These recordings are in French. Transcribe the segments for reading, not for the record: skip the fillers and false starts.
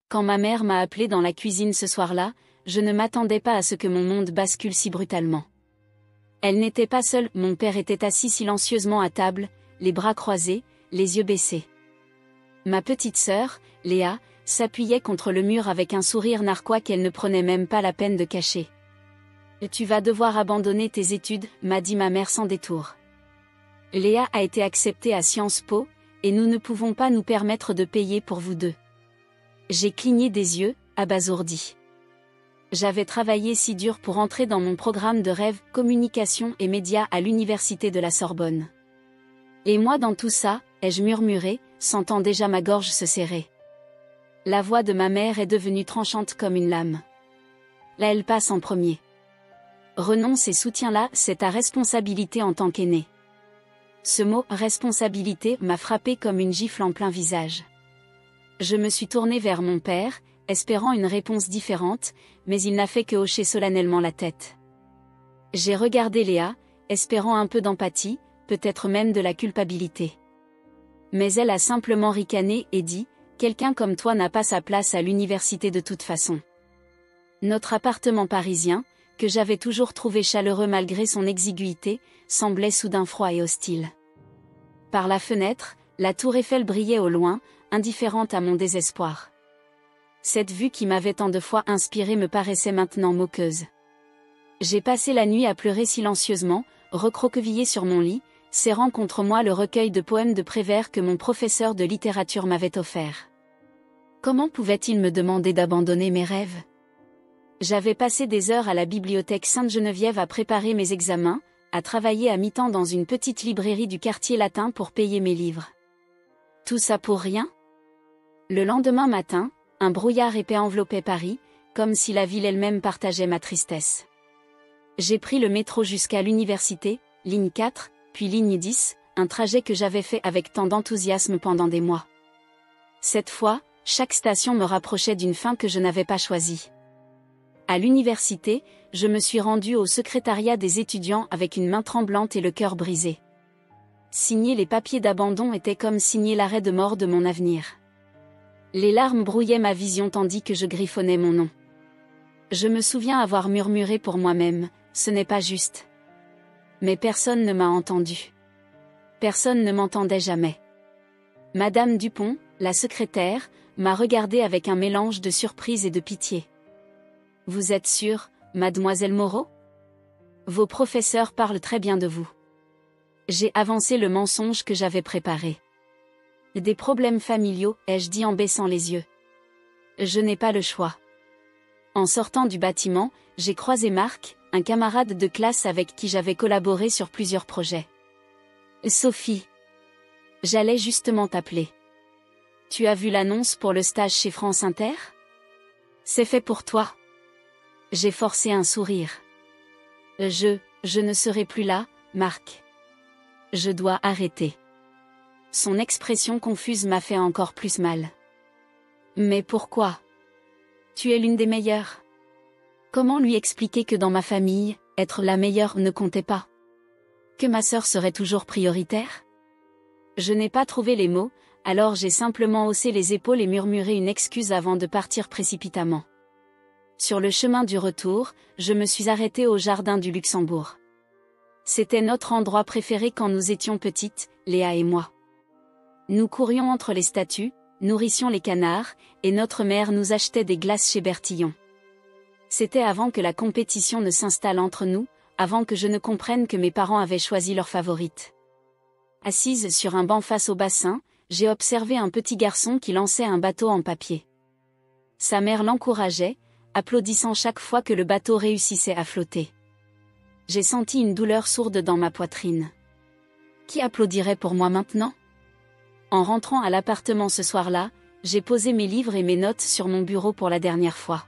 Quand ma mère m'a appelé dans la cuisine ce soir-là, je ne m'attendais pas à ce que mon monde bascule si brutalement. Elle n'était pas seule, mon père était assis silencieusement à table, les bras croisés, les yeux baissés. Ma petite sœur, Léa, s'appuyait contre le mur avec un sourire narquois qu'elle ne prenait même pas la peine de cacher. « Tu vas devoir abandonner tes études », m'a dit ma mère sans détour. Léa a été acceptée à Sciences Po, et nous ne pouvons pas nous permettre de payer pour vous deux. J'ai cligné des yeux, abasourdi. J'avais travaillé si dur pour entrer dans mon programme de rêve, communication et médias à l'université de la Sorbonne. Et moi dans tout ça, ai-je murmuré, sentant déjà ma gorge se serrer. La voix de ma mère est devenue tranchante comme une lame. Là elle passe en premier. Renonce et soutiens-la, c'est ta responsabilité en tant qu'aîné. Ce mot « responsabilité » m'a frappé comme une gifle en plein visage. Je me suis tournée vers mon père, espérant une réponse différente, mais il n'a fait que hocher solennellement la tête. J'ai regardé Léa, espérant un peu d'empathie, peut-être même de la culpabilité. Mais elle a simplement ricané et dit « Quelqu'un comme toi n'a pas sa place à l'université de toute façon. » Notre appartement parisien, que j'avais toujours trouvé chaleureux malgré son exiguïté, semblait soudain froid et hostile. Par la fenêtre, la tour Eiffel brillait au loin, indifférente à mon désespoir. Cette vue qui m'avait tant de fois inspiré me paraissait maintenant moqueuse. J'ai passé la nuit à pleurer silencieusement, recroquevillé sur mon lit, serrant contre moi le recueil de poèmes de Prévert que mon professeur de littérature m'avait offert. Comment pouvait-il me demander d'abandonner mes rêves ? J'avais passé des heures à la bibliothèque Sainte-Geneviève à préparer mes examens, à travailler à mi-temps dans une petite librairie du quartier latin pour payer mes livres. Tout ça pour rien ? Le lendemain matin, un brouillard épais enveloppait Paris, comme si la ville elle-même partageait ma tristesse. J'ai pris le métro jusqu'à l'université, ligne 4, puis ligne 10, un trajet que j'avais fait avec tant d'enthousiasme pendant des mois. Cette fois, chaque station me rapprochait d'une fin que je n'avais pas choisie. À l'université, je me suis rendue au secrétariat des étudiants avec une main tremblante et le cœur brisé. Signer les papiers d'abandon était comme signer l'arrêt de mort de mon avenir. Les larmes brouillaient ma vision tandis que je griffonnais mon nom. Je me souviens avoir murmuré pour moi-même, ce n'est pas juste. Mais personne ne m'a entendu. Personne ne m'entendait jamais. Madame Dupont, la secrétaire, m'a regardée avec un mélange de surprise et de pitié. Vous êtes sûre, mademoiselle Moreau ? Vos professeurs parlent très bien de vous. J'ai avancé le mensonge que j'avais préparé. Des problèmes familiaux, ai-je dit en baissant les yeux. Je n'ai pas le choix. En sortant du bâtiment, j'ai croisé Marc, un camarade de classe avec qui j'avais collaboré sur plusieurs projets. Sophie. J'allais justement t'appeler. Tu as vu l'annonce pour le stage chez France Inter ? C'est fait pour toi. J'ai forcé un sourire. Je ne serai plus là, Marc. Je dois arrêter. Son expression confuse m'a fait encore plus mal. Mais pourquoi ? Tu es l'une des meilleures. Comment lui expliquer que dans ma famille, être la meilleure ne comptait pas ? Que ma sœur serait toujours prioritaire ? Je n'ai pas trouvé les mots, alors j'ai simplement haussé les épaules et murmuré une excuse avant de partir précipitamment. Sur le chemin du retour, je me suis arrêtée au jardin du Luxembourg. C'était notre endroit préféré quand nous étions petites, Léa et moi. Nous courions entre les statues, nourrissions les canards, et notre mère nous achetait des glaces chez Bertillon. C'était avant que la compétition ne s'installe entre nous, avant que je ne comprenne que mes parents avaient choisi leur favorite. Assise sur un banc face au bassin, j'ai observé un petit garçon qui lançait un bateau en papier. Sa mère l'encourageait, applaudissant chaque fois que le bateau réussissait à flotter. J'ai senti une douleur sourde dans ma poitrine. Qui applaudirait pour moi maintenant ? En rentrant à l'appartement ce soir-là, j'ai posé mes livres et mes notes sur mon bureau pour la dernière fois.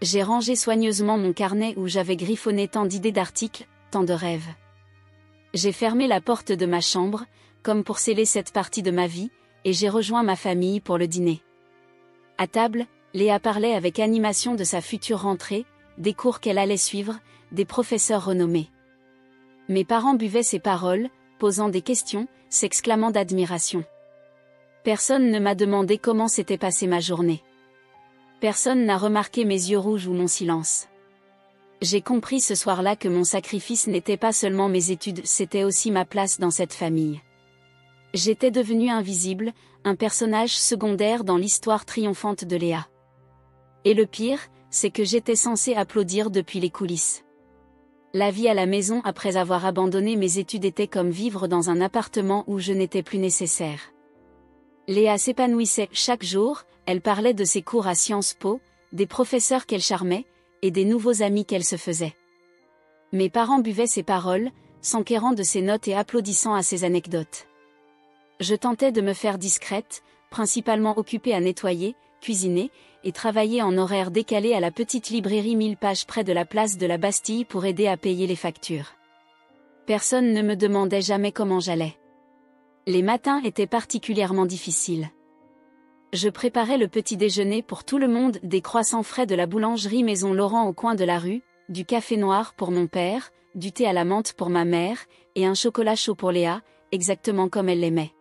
J'ai rangé soigneusement mon carnet où j'avais griffonné tant d'idées d'articles, tant de rêves. J'ai fermé la porte de ma chambre, comme pour sceller cette partie de ma vie, et j'ai rejoint ma famille pour le dîner. À table, Léa parlait avec animation de sa future rentrée, des cours qu'elle allait suivre, des professeurs renommés. Mes parents buvaient ses paroles, posant des questions, s'exclamant d'admiration. Personne ne m'a demandé comment s'était passée ma journée. Personne n'a remarqué mes yeux rouges ou mon silence. J'ai compris ce soir-là que mon sacrifice n'était pas seulement mes études, c'était aussi ma place dans cette famille. J'étais devenue invisible, un personnage secondaire dans l'histoire triomphante de Léa. Et le pire, c'est que j'étais censée applaudir depuis les coulisses. La vie à la maison après avoir abandonné mes études était comme vivre dans un appartement où je n'étais plus nécessaire. Léa s'épanouissait chaque jour, elle parlait de ses cours à Sciences Po, des professeurs qu'elle charmait, et des nouveaux amis qu'elle se faisait. Mes parents buvaient ses paroles, s'enquérant de ses notes et applaudissant à ses anecdotes. Je tentais de me faire discrète, principalement occupée à nettoyer, cuisiner, et travailler en horaire décalé à la petite librairie 1000 pages près de la place de la Bastille pour aider à payer les factures. Personne ne me demandait jamais comment j'allais. Les matins étaient particulièrement difficiles. Je préparais le petit déjeuner pour tout le monde, des croissants frais de la boulangerie Maison Laurent au coin de la rue, du café noir pour mon père, du thé à la menthe pour ma mère, et un chocolat chaud pour Léa, exactement comme elle l'aimait.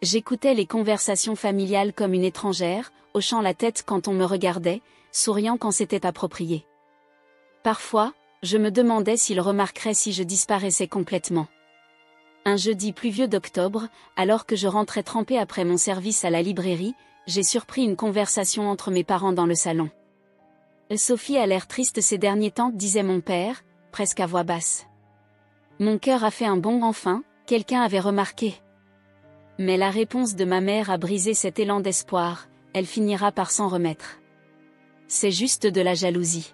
J'écoutais les conversations familiales comme une étrangère, hochant la tête quand on me regardait, souriant quand c'était approprié. Parfois, je me demandais s'il remarquerait si je disparaissais complètement. Un jeudi pluvieux d'octobre, alors que je rentrais trempée après mon service à la librairie, j'ai surpris une conversation entre mes parents dans le salon. « Sophie a l'air triste ces derniers temps », disait mon père, presque à voix basse. Mon cœur a fait un bond enfin, quelqu'un avait remarqué. Mais la réponse de ma mère a brisé cet élan d'espoir, elle finira par s'en remettre. C'est juste de la jalousie.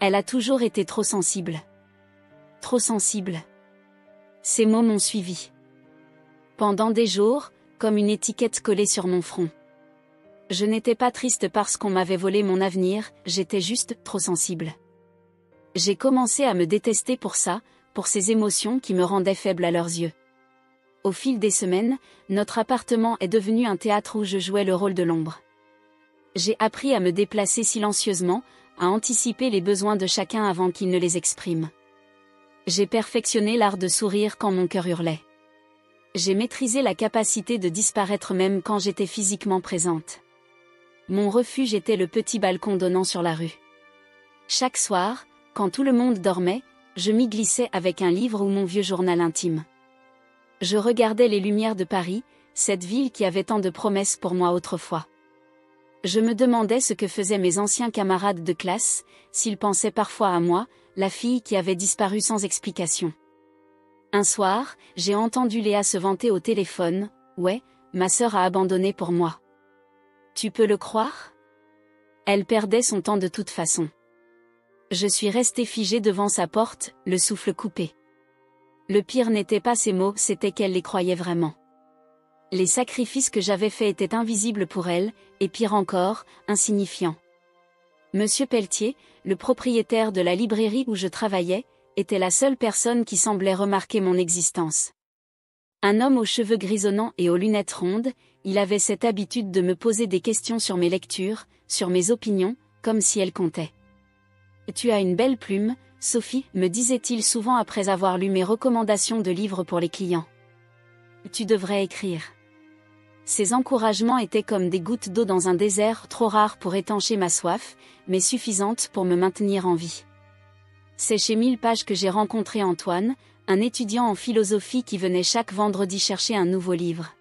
Elle a toujours été trop sensible. Trop sensible. Ces mots m'ont suivi. Pendant des jours, comme une étiquette collée sur mon front. Je n'étais pas triste parce qu'on m'avait volé mon avenir, j'étais juste trop sensible. J'ai commencé à me détester pour ça, pour ces émotions qui me rendaient faible à leurs yeux. Au fil des semaines, notre appartement est devenu un théâtre où je jouais le rôle de l'ombre. J'ai appris à me déplacer silencieusement, à anticiper les besoins de chacun avant qu'il ne les exprime. J'ai perfectionné l'art de sourire quand mon cœur hurlait. J'ai maîtrisé la capacité de disparaître même quand j'étais physiquement présente. Mon refuge était le petit balcon donnant sur la rue. Chaque soir, quand tout le monde dormait, je m'y glissais avec un livre ou mon vieux journal intime. Je regardais les lumières de Paris, cette ville qui avait tant de promesses pour moi autrefois. Je me demandais ce que faisaient mes anciens camarades de classe, s'ils pensaient parfois à moi, la fille qui avait disparu sans explication. Un soir, j'ai entendu Léa se vanter au téléphone, « Ouais, ma sœur a abandonné pour moi. » Tu peux le croire ? Elle perdait son temps de toute façon. Je suis restée figée devant sa porte, le souffle coupé. Le pire n'était pas ces mots, c'était qu'elle les croyait vraiment. Les sacrifices que j'avais faits étaient invisibles pour elle, et pire encore, insignifiants. Monsieur Pelletier, le propriétaire de la librairie où je travaillais, était la seule personne qui semblait remarquer mon existence. Un homme aux cheveux grisonnants et aux lunettes rondes, il avait cette habitude de me poser des questions sur mes lectures, sur mes opinions, comme si elles comptaient. « Tu as une belle plume, Sophie », me disait-il souvent après avoir lu mes recommandations de livres pour les clients. « Tu devrais écrire. » Ces encouragements étaient comme des gouttes d'eau dans un désert, trop rares pour étancher ma soif, mais suffisantes pour me maintenir en vie. C'est chez 1000 pages que j'ai rencontré Antoine, un étudiant en philosophie qui venait chaque vendredi chercher un nouveau livre.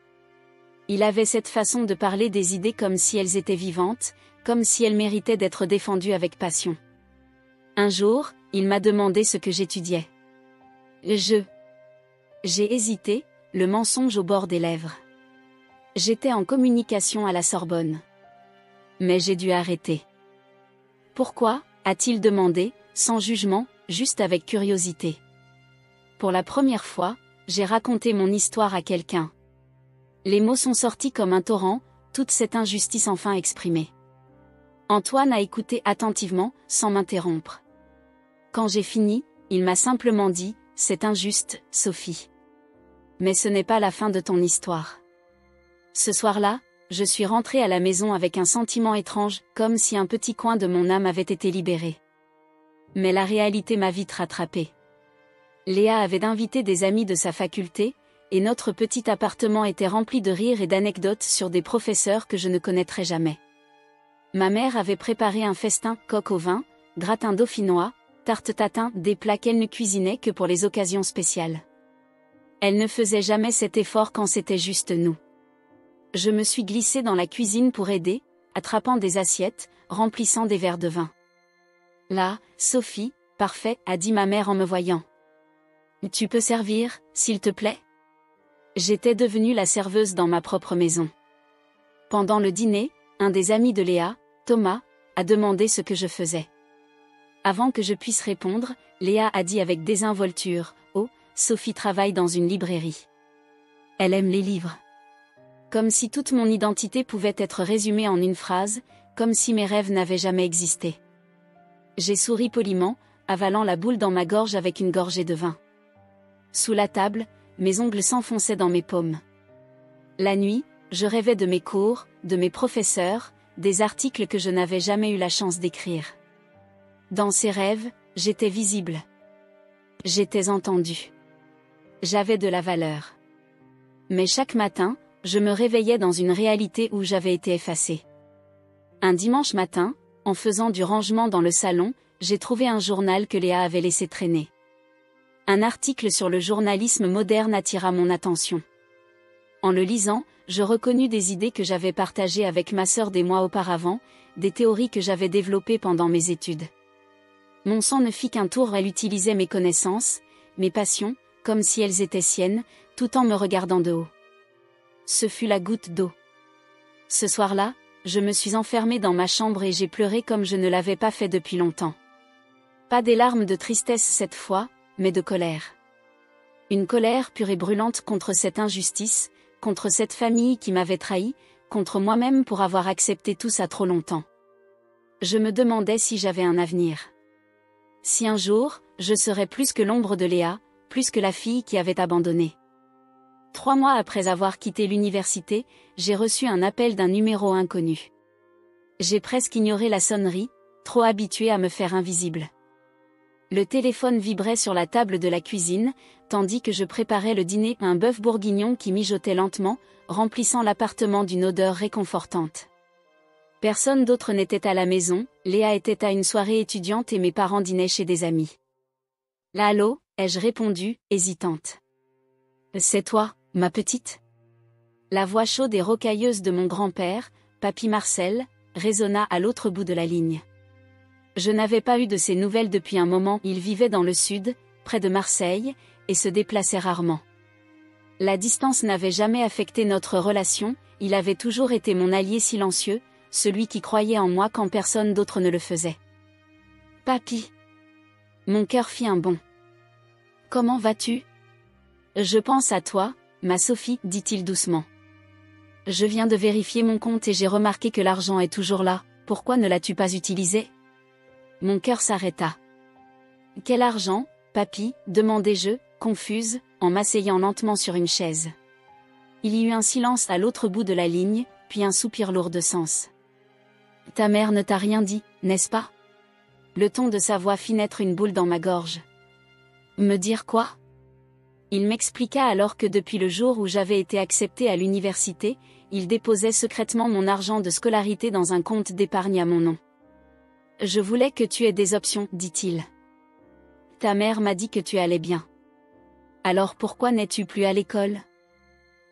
Il avait cette façon de parler des idées comme si elles étaient vivantes, comme si elles méritaient d'être défendues avec passion. Un jour, il m'a demandé ce que j'étudiais. J'ai hésité, le mensonge au bord des lèvres. J'étais en communication à la Sorbonne. Mais j'ai dû arrêter. Pourquoi ? A-t-il demandé, sans jugement, juste avec curiosité. Pour la première fois, j'ai raconté mon histoire à quelqu'un. Les mots sont sortis comme un torrent, toute cette injustice enfin exprimée. Antoine a écouté attentivement, sans m'interrompre. Quand j'ai fini, il m'a simplement dit, « C'est injuste, Sophie. Mais ce n'est pas la fin de ton histoire. » Ce soir-là, je suis rentrée à la maison avec un sentiment étrange, comme si un petit coin de mon âme avait été libéré. Mais la réalité m'a vite rattrapée. Léa avait invité des amis de sa faculté, et notre petit appartement était rempli de rires et d'anecdotes sur des professeurs que je ne connaîtrais jamais. Ma mère avait préparé un festin, coq au vin, gratin dauphinois, tarte tatin, des plats qu'elle ne cuisinait que pour les occasions spéciales. Elle ne faisait jamais cet effort quand c'était juste nous. Je me suis glissée dans la cuisine pour aider, attrapant des assiettes, remplissant des verres de vin. Là, Sophie, parfait, a dit ma mère en me voyant. Tu peux servir, s'il te plaît? J'étais devenue la serveuse dans ma propre maison. Pendant le dîner, un des amis de Léa, Thomas, a demandé ce que je faisais. Avant que je puisse répondre, Léa a dit avec désinvolture, « Oh, Sophie travaille dans une librairie. Elle aime les livres. » Comme si toute mon identité pouvait être résumée en une phrase, comme si mes rêves n'avaient jamais existé. J'ai souri poliment, avalant la boule dans ma gorge avec une gorgée de vin. Sous la table, mes ongles s'enfonçaient dans mes paumes. La nuit, je rêvais de mes cours, de mes professeurs, des articles que je n'avais jamais eu la chance d'écrire. Dans ces rêves, j'étais visible. J'étais entendue. J'avais de la valeur. Mais chaque matin, je me réveillais dans une réalité où j'avais été effacée. Un dimanche matin, en faisant du rangement dans le salon, j'ai trouvé un journal que Léa avait laissé traîner. Un article sur le journalisme moderne attira mon attention. En le lisant, je reconnus des idées que j'avais partagées avec ma sœur des mois auparavant, des théories que j'avais développées pendant mes études. Mon sang ne fit qu'un tour, elle utilisait mes connaissances, mes passions, comme si elles étaient siennes, tout en me regardant de haut. Ce fut la goutte d'eau. Ce soir-là, je me suis enfermée dans ma chambre et j'ai pleuré comme je ne l'avais pas fait depuis longtemps. Pas des larmes de tristesse cette fois, mais de colère. Une colère pure et brûlante contre cette injustice, contre cette famille qui m'avait trahi, contre moi-même pour avoir accepté tout ça trop longtemps. Je me demandais si j'avais un avenir. Si un jour, je serais plus que l'ombre de Léa, plus que la fille qui avait abandonné. 3 mois après avoir quitté l'université, j'ai reçu un appel d'un numéro inconnu. J'ai presque ignoré la sonnerie, trop habituée à me faire invisible. Le téléphone vibrait sur la table de la cuisine, tandis que je préparais le dîner, un bœuf bourguignon qui mijotait lentement, remplissant l'appartement d'une odeur réconfortante. Personne d'autre n'était à la maison, Léa était à une soirée étudiante et mes parents dînaient chez des amis. « Allô » ai-je répondu, hésitante. « C'est toi, ma petite ?» La voix chaude et rocailleuse de mon grand-père, Papy Marcel, résonna à l'autre bout de la ligne. Je n'avais pas eu de ses nouvelles depuis un moment, il vivait dans le sud, près de Marseille, et se déplaçait rarement. La distance n'avait jamais affecté notre relation, il avait toujours été mon allié silencieux, celui qui croyait en moi quand personne d'autre ne le faisait. « Papy !» Mon cœur fit un bond. « Comment vas-tu ? » ?»« Je pense à toi, ma Sophie, dit-il doucement. Je viens de vérifier mon compte et j'ai remarqué que l'argent est toujours là, pourquoi ne l'as-tu pas utilisé ? Mon cœur s'arrêta. « Quel argent, papy ?» demandai-je, confuse, en m'asseyant lentement sur une chaise. Il y eut un silence à l'autre bout de la ligne, puis un soupir lourd de sens. « Ta mère ne t'a rien dit, n'est-ce pas ?» Le ton de sa voix fit naître une boule dans ma gorge. « Me dire quoi ?» Il m'expliqua alors que depuis le jour où j'avais été acceptée à l'université, il déposait secrètement mon argent de scolarité dans un compte d'épargne à mon nom. « Je voulais que tu aies des options, dit-il. Ta mère m'a dit que tu allais bien. Alors pourquoi n'es-tu plus à l'école ?»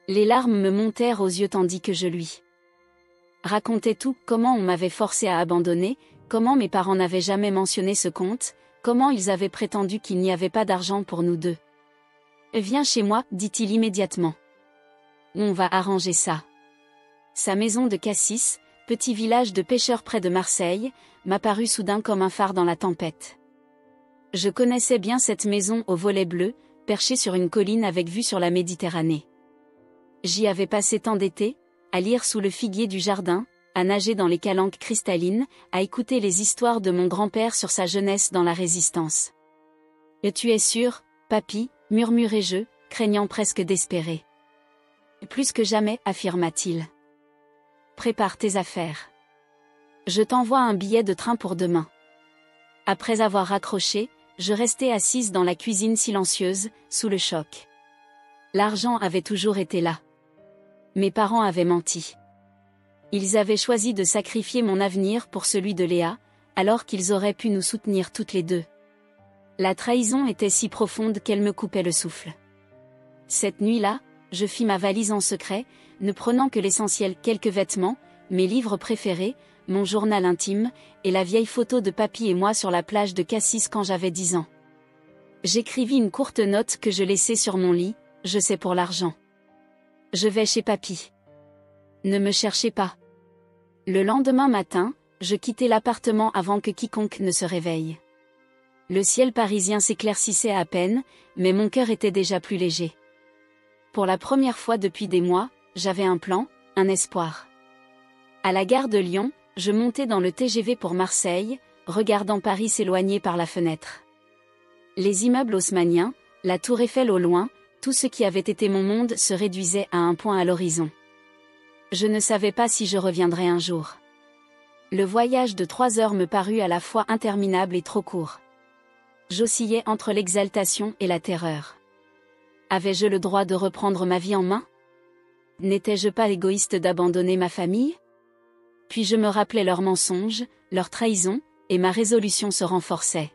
Les larmes me montèrent aux yeux tandis que je lui racontais tout, comment on m'avait forcé à abandonner, comment mes parents n'avaient jamais mentionné ce compte, comment ils avaient prétendu qu'il n'y avait pas d'argent pour nous deux. « Viens chez moi, dit-il immédiatement. On va arranger ça. » Sa maison de Cassis, petit village de pêcheurs près de Marseille, m'apparut soudain comme un phare dans la tempête. Je connaissais bien cette maison aux volets bleus, perchée sur une colline avec vue sur la Méditerranée. J'y avais passé tant d'été, à lire sous le figuier du jardin, à nager dans les calanques cristallines, à écouter les histoires de mon grand-père sur sa jeunesse dans la Résistance. « Et tu es sûr, papy ?» murmurai-je, craignant presque d'espérer. « Plus que jamais, affirma-t-il. Prépare tes affaires. Je t'envoie un billet de train pour demain. » Après avoir raccroché, je restais assise dans la cuisine silencieuse, sous le choc. L'argent avait toujours été là. Mes parents avaient menti. Ils avaient choisi de sacrifier mon avenir pour celui de Léa, alors qu'ils auraient pu nous soutenir toutes les deux. La trahison était si profonde qu'elle me coupait le souffle. Cette nuit-là, je fis ma valise en secret, ne prenant que l'essentiel, quelques vêtements, mes livres préférés, mon journal intime, et la vieille photo de papy et moi sur la plage de Cassis quand j'avais 10 ans. J'écrivis une courte note que je laissai sur mon lit, je sais pour l'argent. Je vais chez papy. Ne me cherchez pas. Le lendemain matin, je quittai l'appartement avant que quiconque ne se réveille. Le ciel parisien s'éclaircissait à peine, mais mon cœur était déjà plus léger. Pour la première fois depuis des mois, j'avais un plan, un espoir. À la gare de Lyon, je montai dans le TGV pour Marseille, regardant Paris s'éloigner par la fenêtre. Les immeubles haussmanniens, la tour Eiffel au loin, tout ce qui avait été mon monde se réduisait à un point à l'horizon. Je ne savais pas si je reviendrais un jour. Le voyage de 3 heures me parut à la fois interminable et trop court. J'oscillais entre l'exaltation et la terreur. Avais-je le droit de reprendre ma vie en main? N'étais-je pas égoïste d'abandonner ma famille? Puis je me rappelais leurs mensonges, leurs trahisons, et ma résolution se renforçait.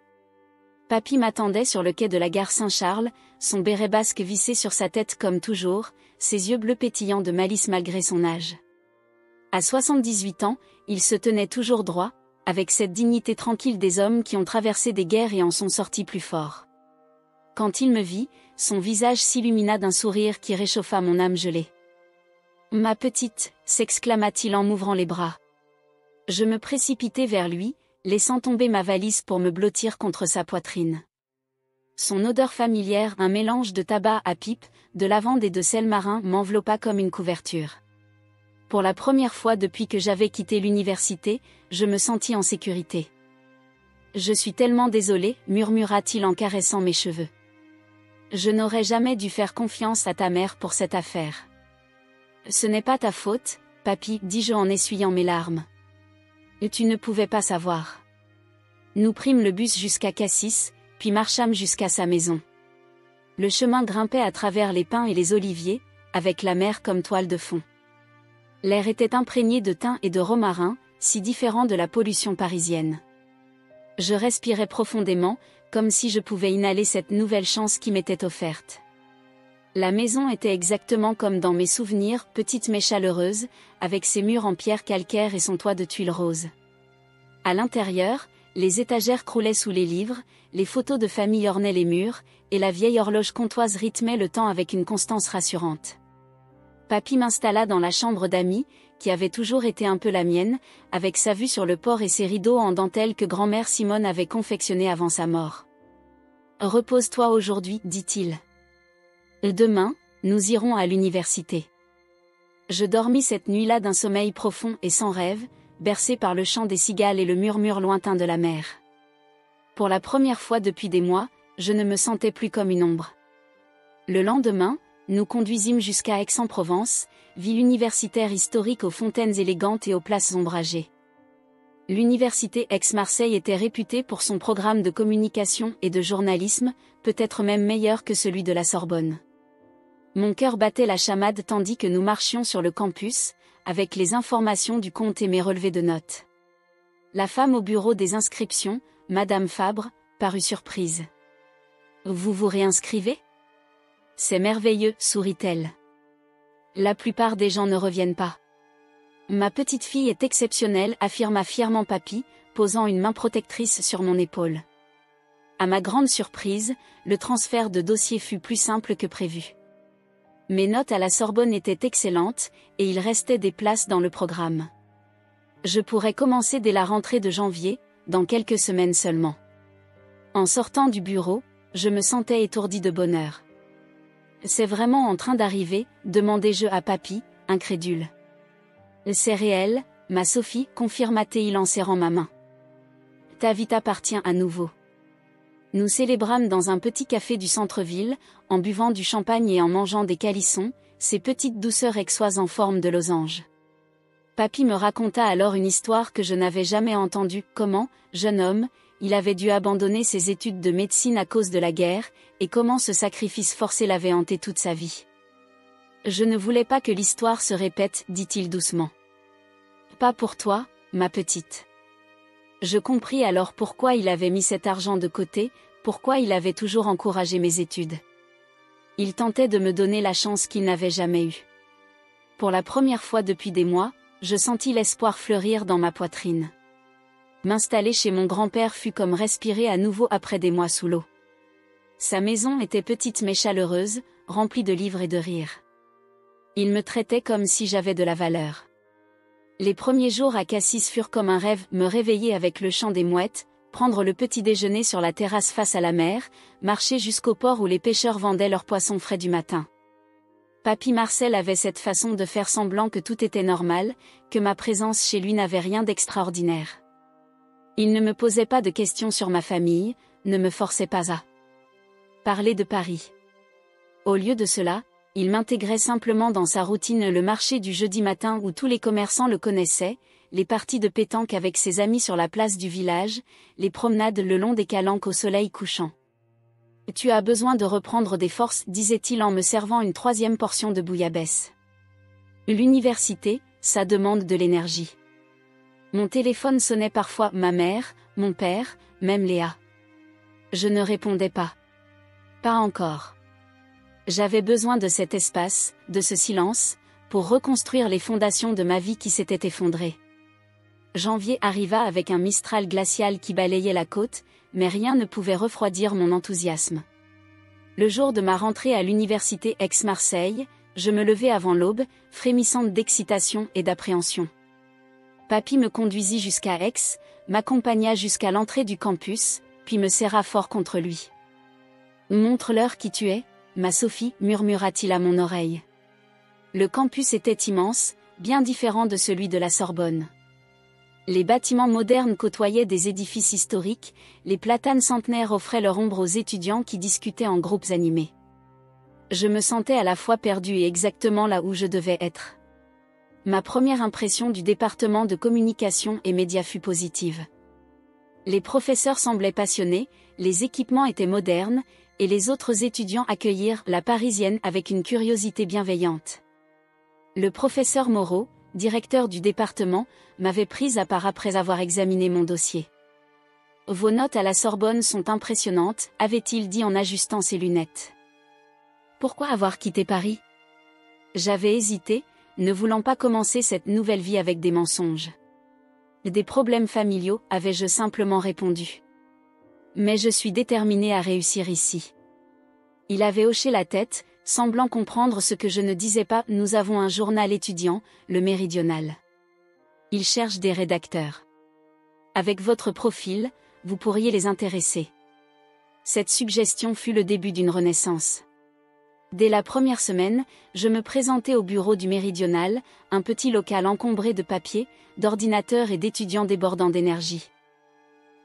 Papy m'attendait sur le quai de la gare Saint-Charles, son béret basque vissé sur sa tête comme toujours, ses yeux bleus pétillants de malice malgré son âge. À 78 ans, il se tenait toujours droit, avec cette dignité tranquille des hommes qui ont traversé des guerres et en sont sortis plus forts. Quand il me vit, son visage s'illumina d'un sourire qui réchauffa mon âme gelée. « Ma petite » s'exclama-t-il en m'ouvrant les bras. Je me précipitai vers lui, laissant tomber ma valise pour me blottir contre sa poitrine. Son odeur familière, un mélange de tabac à pipe, de lavande et de sel marin m'enveloppa comme une couverture. Pour la première fois depuis que j'avais quitté l'université, je me sentis en sécurité. « Je suis tellement désolé, murmura-t-il en caressant mes cheveux. Je n'aurais jamais dû faire confiance à ta mère pour cette affaire. Ce n'est pas ta faute, papy, dis-je en essuyant mes larmes. Et tu ne pouvais pas savoir. Nous prîmes le bus jusqu'à Cassis, puis marchâmes jusqu'à sa maison. Le chemin grimpait à travers les pins et les oliviers, avec la mer comme toile de fond. L'air était imprégné de thym et de romarin, si différent de la pollution parisienne. Je respirais profondément, comme si je pouvais inhaler cette nouvelle chance qui m'était offerte. La maison était exactement comme dans mes souvenirs, petite mais chaleureuse, avec ses murs en pierre calcaire et son toit de tuiles roses. À l'intérieur, les étagères croulaient sous les livres, les photos de famille ornaient les murs, et la vieille horloge comtoise rythmait le temps avec une constance rassurante. Papy m'installa dans la chambre d'amis, qui avait toujours été un peu la mienne, avec sa vue sur le port et ses rideaux en dentelle que grand-mère Simone avait confectionnés avant sa mort. « Repose-toi aujourd'hui, dit-il. Demain, nous irons à l'université. » Je dormis cette nuit-là d'un sommeil profond et sans rêve, bercé par le chant des cigales et le murmure lointain de la mer. Pour la première fois depuis des mois, je ne me sentais plus comme une ombre. Le lendemain, nous conduisîmes jusqu'à Aix-en-Provence, ville universitaire historique aux fontaines élégantes et aux places ombragées. L'université Aix-Marseille était réputée pour son programme de communication et de journalisme, peut-être même meilleur que celui de la Sorbonne. Mon cœur battait la chamade tandis que nous marchions sur le campus, avec les informations du compte et mes relevés de notes. La femme au bureau des inscriptions, Madame Fabre, parut surprise. « Vous vous réinscrivez ? C'est merveilleux, sourit-elle. La plupart des gens ne reviennent pas. Ma petite fille est exceptionnelle, affirma fièrement papy, posant une main protectrice sur mon épaule. À ma grande surprise, le transfert de dossier fut plus simple que prévu. Mes notes à la Sorbonne étaient excellentes, et il restait des places dans le programme. Je pourrais commencer dès la rentrée de janvier, dans quelques semaines seulement. En sortant du bureau, je me sentais étourdi de bonheur. « C'est vraiment en train d'arriver ?» demandai-je à papy, incrédule. « C'est réel, ma Sophie, confirma-t-il en serrant ma main. Ta vie t'appartient à nouveau. » Nous célébrâmes dans un petit café du centre-ville, en buvant du champagne et en mangeant des calissons, ces petites douceurs aixoises en forme de losange. Papy me raconta alors une histoire que je n'avais jamais entendue, comment, jeune homme, il avait dû abandonner ses études de médecine à cause de la guerre, et comment ce sacrifice forcé l'avait hanté toute sa vie. Je ne voulais pas que l'histoire se répète, dit-il doucement. Pas pour toi, ma petite. Je compris alors pourquoi il avait mis cet argent de côté, pourquoi il avait toujours encouragé mes études. Il tentait de me donner la chance qu'il n'avait jamais eue. Pour la première fois depuis des mois, je sentis l'espoir fleurir dans ma poitrine. M'installer chez mon grand-père fut comme respirer à nouveau après des mois sous l'eau. Sa maison était petite mais chaleureuse, remplie de livres et de rires. Il me traitait comme si j'avais de la valeur. Les premiers jours à Cassis furent comme un rêve, me réveiller avec le chant des mouettes, prendre le petit déjeuner sur la terrasse face à la mer, marcher jusqu'au port où les pêcheurs vendaient leurs poissons frais du matin. Papy Marcel avait cette façon de faire semblant que tout était normal, que ma présence chez lui n'avait rien d'extraordinaire. Il ne me posait pas de questions sur ma famille, ne me forçait pas à parler de Paris. Au lieu de cela, il m'intégrait simplement dans sa routine, le marché du jeudi matin où tous les commerçants le connaissaient, les parties de pétanque avec ses amis sur la place du village, les promenades le long des calanques au soleil couchant. « Tu as besoin de reprendre des forces », disait-il en me servant une 3e portion de bouillabaisse. L'université, ça demande de l'énergie. Mon téléphone sonnait parfois, ma mère, mon père, même Léa. Je ne répondais pas. Pas encore. J'avais besoin de cet espace, de ce silence, pour reconstruire les fondations de ma vie qui s'étaient effondrées. Janvier arriva avec un mistral glacial qui balayait la côte, mais rien ne pouvait refroidir mon enthousiasme. Le jour de ma rentrée à l'université Aix-Marseille, je me levai avant l'aube, frémissante d'excitation et d'appréhension. Papy me conduisit jusqu'à Aix, m'accompagna jusqu'à l'entrée du campus, puis me serra fort contre lui. « Montre-leur qui tu es, ma Sophie », murmura-t-il à mon oreille. Le campus était immense, bien différent de celui de la Sorbonne. Les bâtiments modernes côtoyaient des édifices historiques, les platanes centenaires offraient leur ombre aux étudiants qui discutaient en groupes animés. Je me sentais à la fois perdue et exactement là où je devais être. Ma première impression du département de communication et médias fut positive. Les professeurs semblaient passionnés, les équipements étaient modernes, et les autres étudiants accueillirent la Parisienne avec une curiosité bienveillante. Le professeur Moreau, directeur du département, m'avait prise à part après avoir examiné mon dossier. « Vos notes à la Sorbonne sont impressionnantes », avait-il dit en ajustant ses lunettes. Pourquoi avoir quitté Paris ? J'avais hésité, ne voulant pas commencer cette nouvelle vie avec des mensonges. Des problèmes familiaux, avais-je simplement répondu. Mais je suis déterminée à réussir ici. Il avait hoché la tête, semblant comprendre ce que je ne disais pas. Nous avons un journal étudiant, le Méridional. Il cherche des rédacteurs. Avec votre profil, vous pourriez les intéresser. Cette suggestion fut le début d'une renaissance. Dès la première semaine, je me présentai au bureau du Méridional, un petit local encombré de papier, d'ordinateurs et d'étudiants débordant d'énergie.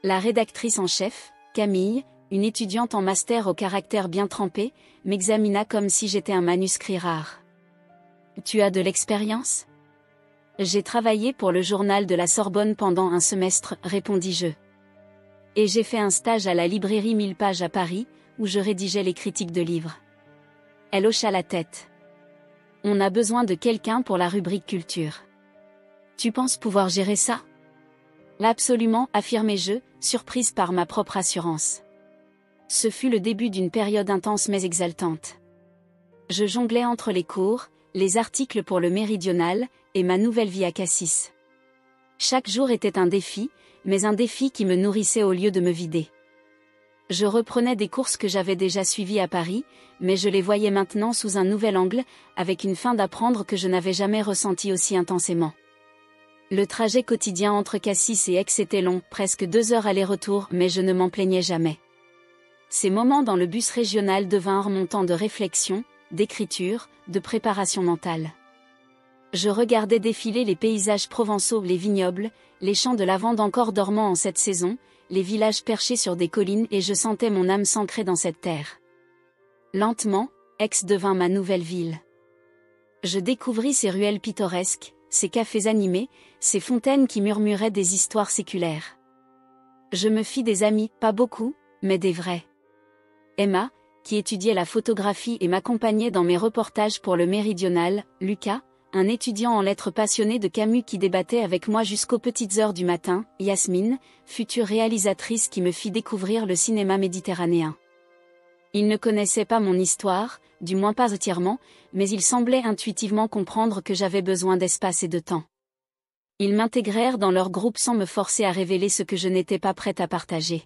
La rédactrice en chef, Camille, une étudiante en master au caractère bien trempé, m'examina comme si j'étais un manuscrit rare. « Tu as de l'expérience ? » « J'ai travaillé pour le journal de la Sorbonne pendant un semestre, répondis-je. Et j'ai fait un stage à la librairie 1000 pages à Paris, où je rédigeais les critiques de livres. Elle hocha la tête. « On a besoin de quelqu'un pour la rubrique culture. Tu penses pouvoir gérer ça ? » Absolument, affirmai-je, surprise par ma propre assurance. Ce fut le début d'une période intense mais exaltante. Je jonglais entre les cours, les articles pour le Méridional, et ma nouvelle vie à Cassis. Chaque jour était un défi, mais un défi qui me nourrissait au lieu de me vider. Je reprenais des courses que j'avais déjà suivies à Paris, mais je les voyais maintenant sous un nouvel angle, avec une faim d'apprendre que je n'avais jamais ressentie aussi intensément. Le trajet quotidien entre Cassis et Aix était long, presque 2 heures aller-retour, mais je ne m'en plaignais jamais. Ces moments dans le bus régional devinrent mon temps de réflexion, d'écriture, de préparation mentale. Je regardais défiler les paysages provençaux, les vignobles, les champs de lavande encore dormants en cette saison, les villages perchés sur des collines et je sentais mon âme s'ancrer dans cette terre. Lentement, Aix devint ma nouvelle ville. Je découvris ses ruelles pittoresques, ses cafés animés, ses fontaines qui murmuraient des histoires séculaires. Je me fis des amis, pas beaucoup, mais des vrais. Emma, qui étudiait la photographie et m'accompagnait dans mes reportages pour le Méridional, Lucas, un étudiant en lettres passionné de Camus qui débattait avec moi jusqu'aux petites heures du matin, Yasmine, future réalisatrice qui me fit découvrir le cinéma méditerranéen. Il ne connaissait pas mon histoire, du moins pas entièrement, mais il semblait intuitivement comprendre que j'avais besoin d'espace et de temps. Ils m'intégrèrent dans leur groupe sans me forcer à révéler ce que je n'étais pas prête à partager.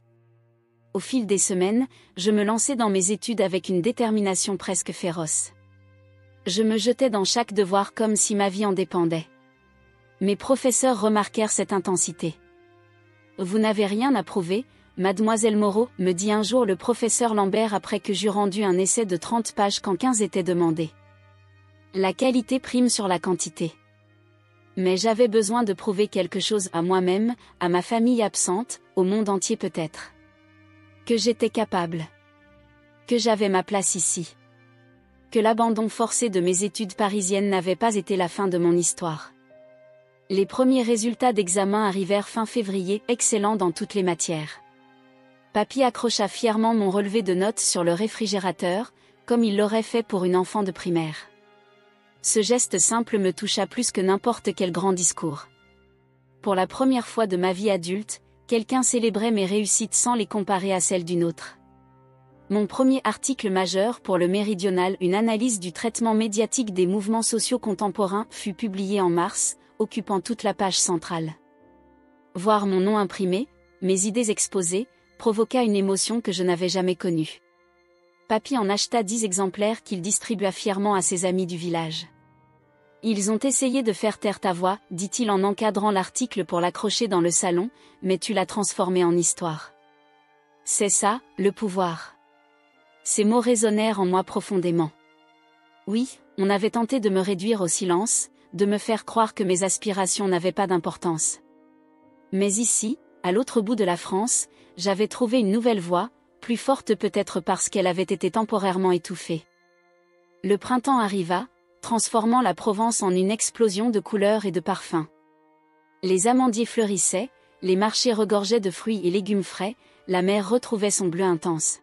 Au fil des semaines, je me lançais dans mes études avec une détermination presque féroce. Je me jetais dans chaque devoir comme si ma vie en dépendait. Mes professeurs remarquèrent cette intensité. « Vous n'avez rien à prouver, mademoiselle Moreau », me dit un jour le professeur Lambert après que j'eus rendu un essai de 30 pages quand 15 étaient demandés. La qualité prime sur la quantité. Mais j'avais besoin de prouver quelque chose à moi-même, à ma famille absente, au monde entier peut-être. Que j'étais capable. Que j'avais ma place ici. Que l'abandon forcé de mes études parisiennes n'avait pas été la fin de mon histoire. Les premiers résultats d'examen arrivèrent fin février, excellents dans toutes les matières. Papy accrocha fièrement mon relevé de notes sur le réfrigérateur, comme il l'aurait fait pour une enfant de primaire. Ce geste simple me toucha plus que n'importe quel grand discours. Pour la première fois de ma vie adulte, quelqu'un célébrait mes réussites sans les comparer à celles d'une autre. Mon premier article majeur pour le Méridional, une analyse du traitement médiatique des mouvements sociaux contemporains, fut publié en mars, occupant toute la page centrale. Voir mon nom imprimé, mes idées exposées, provoqua une émotion que je n'avais jamais connue. Papy en acheta 10 exemplaires qu'il distribua fièrement à ses amis du village. « Ils ont essayé de faire taire ta voix, dit-il en encadrant l'article pour l'accrocher dans le salon, mais tu l'as transformé en histoire. C'est ça, le pouvoir. » Ces mots résonnèrent en moi profondément. Oui, on avait tenté de me réduire au silence, de me faire croire que mes aspirations n'avaient pas d'importance. Mais ici, à l'autre bout de la France, j'avais trouvé une nouvelle voix, plus forte peut-être parce qu'elle avait été temporairement étouffée. Le printemps arriva, transformant la Provence en une explosion de couleurs et de parfums. Les amandiers fleurissaient, les marchés regorgeaient de fruits et légumes frais, la mer retrouvait son bleu intense.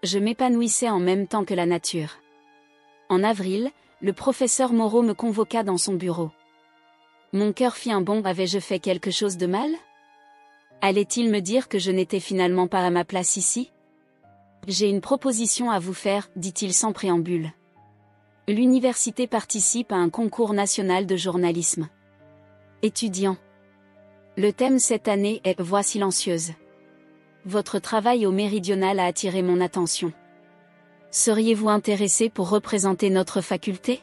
Je m'épanouissais en même temps que la nature. En avril, le professeur Moreau me convoqua dans son bureau. Mon cœur fit un bond. Avais-je fait quelque chose de mal? Allait-il me dire que je n'étais finalement pas à ma place ici? J'ai une proposition à vous faire, dit-il sans préambule. L'université participe à un concours national de journalisme. Étudiant. Le thème cette année est « Voix silencieuse ». Votre travail au Méridional a attiré mon attention. Seriez-vous intéressé pour représenter notre faculté?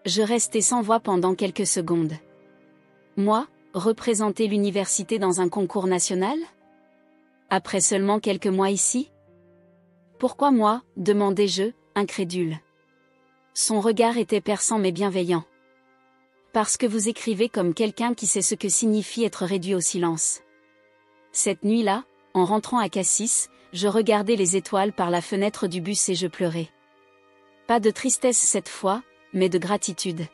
Je restai sans voix pendant quelques secondes. Moi, représenter l'université dans un concours national? Après seulement quelques mois ici? Pourquoi moi, demandai-je, incrédule. Son regard était perçant mais bienveillant. Parce que vous écrivez comme quelqu'un qui sait ce que signifie être réduit au silence. Cette nuit-là, en rentrant à Cassis, je regardais les étoiles par la fenêtre du bus et je pleurais. Pas de tristesse cette fois, mais de gratitude.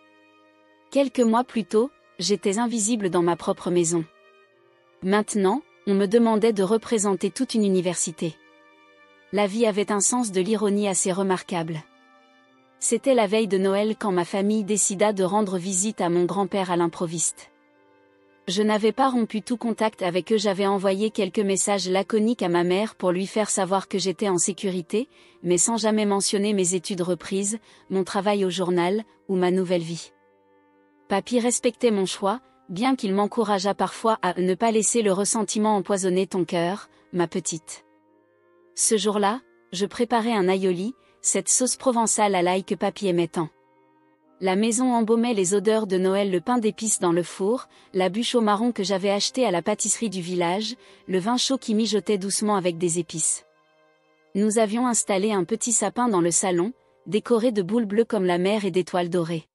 Quelques mois plus tôt, j'étais invisible dans ma propre maison. Maintenant, on me demandait de représenter toute une université. La vie avait un sens de l'ironie assez remarquable. C'était la veille de Noël quand ma famille décida de rendre visite à mon grand-père à l'improviste. Je n'avais pas rompu tout contact avec eux, j'avais envoyé quelques messages laconiques à ma mère pour lui faire savoir que j'étais en sécurité, mais sans jamais mentionner mes études reprises, mon travail au journal, ou ma nouvelle vie. Papy respectait mon choix, bien qu'il m'encourageât parfois à ne pas laisser le ressentiment empoisonner ton cœur, ma petite. Ce jour-là, je préparais un aioli, cette sauce provençale à l'ail que papy aimait tant. La maison embaumait les odeurs de Noël, le pain d'épices dans le four, la bûche au marron que j'avais achetée à la pâtisserie du village, le vin chaud qui mijotait doucement avec des épices. Nous avions installé un petit sapin dans le salon, décoré de boules bleues comme la mer et d'étoiles dorées.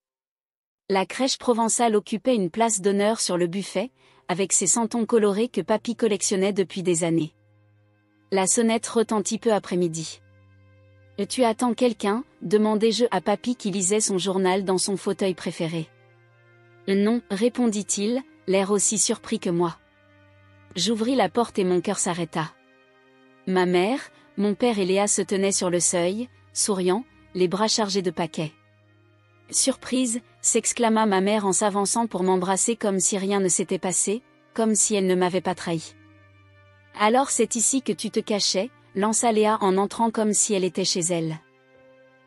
La crèche provençale occupait une place d'honneur sur le buffet, avec ses santons colorés que papy collectionnait depuis des années. La sonnette retentit peu après-midi. « Tu attends quelqu'un » demandai-je à papy qui lisait son journal dans son fauteuil préféré. « Non » répondit-il, l'air aussi surpris que moi. J'ouvris la porte et mon cœur s'arrêta. Ma mère, mon père et Léa se tenaient sur le seuil, souriant, les bras chargés de paquets. Surprise, s'exclama ma mère en s'avançant pour m'embrasser comme si rien ne s'était passé, comme si elle ne m'avait pas trahi. Alors c'est ici que tu te cachais, lança Léa en entrant comme si elle était chez elle.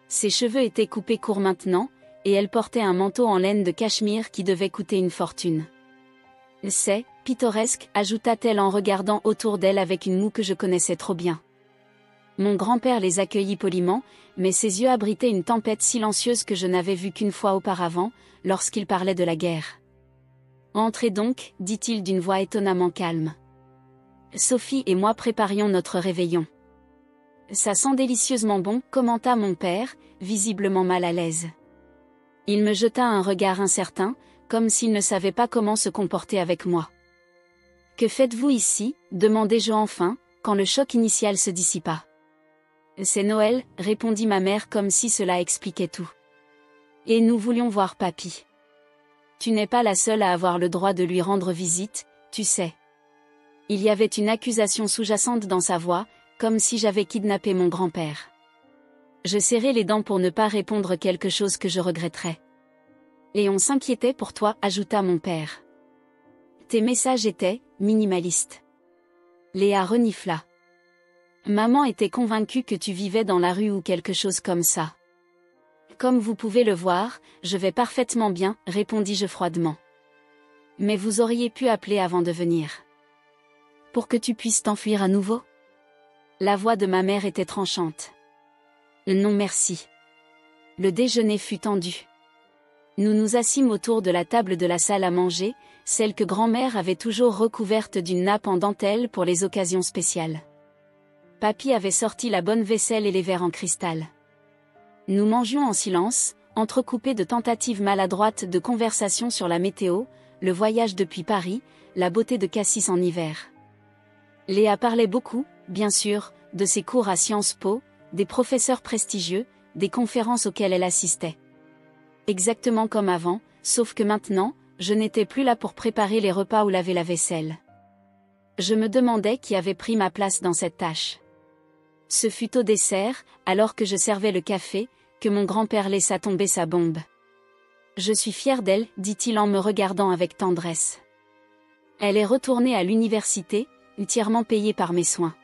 Ses cheveux étaient coupés courts maintenant, et elle portait un manteau en laine de cachemire qui devait coûter une fortune. C'est pittoresque, ajouta-t-elle en regardant autour d'elle avec une moue que je connaissais trop bien. Mon grand-père les accueillit poliment, mais ses yeux abritaient une tempête silencieuse que je n'avais vue qu'une fois auparavant, lorsqu'il parlait de la guerre. Entrez donc, dit-il d'une voix étonnamment calme. Sophie et moi préparions notre réveillon. Ça sent délicieusement bon, commenta mon père, visiblement mal à l'aise. Il me jeta un regard incertain, comme s'il ne savait pas comment se comporter avec moi. Que faites-vous ici, demandai-je enfin, quand le choc initial se dissipa. C'est Noël, répondit ma mère comme si cela expliquait tout. Et nous voulions voir papy. Tu n'es pas la seule à avoir le droit de lui rendre visite, tu sais. Il y avait une accusation sous-jacente dans sa voix, comme si j'avais kidnappé mon grand-père. Je serrai les dents pour ne pas répondre quelque chose que je regretterais. Et on s'inquiétait pour toi, ajouta mon père. Tes messages étaient minimalistes. Léa renifla. Maman était convaincue que tu vivais dans la rue ou quelque chose comme ça. Comme vous pouvez le voir, je vais parfaitement bien, répondis-je froidement. Mais vous auriez pu appeler avant de venir. Pour que tu puisses t'enfuir à nouveau? La voix de ma mère était tranchante. Non merci. Le déjeuner fut tendu. Nous nous assîmes autour de la table de la salle à manger, celle que grand-mère avait toujours recouverte d'une nappe en dentelle pour les occasions spéciales. Papy avait sorti la bonne vaisselle et les verres en cristal. Nous mangions en silence, entrecoupés de tentatives maladroites de conversation sur la météo, le voyage depuis Paris, la beauté de Cassis en hiver. Léa parlait beaucoup, bien sûr, de ses cours à Sciences Po, des professeurs prestigieux, des conférences auxquelles elle assistait. Exactement comme avant, sauf que maintenant, je n'étais plus là pour préparer les repas ou laver la vaisselle. Je me demandais qui avait pris ma place dans cette tâche. Ce fut au dessert, alors que je servais le café, que mon grand-père laissa tomber sa bombe. Je suis fier d'elle, dit-il en me regardant avec tendresse. Elle est retournée à l'université, entièrement payée par mes soins.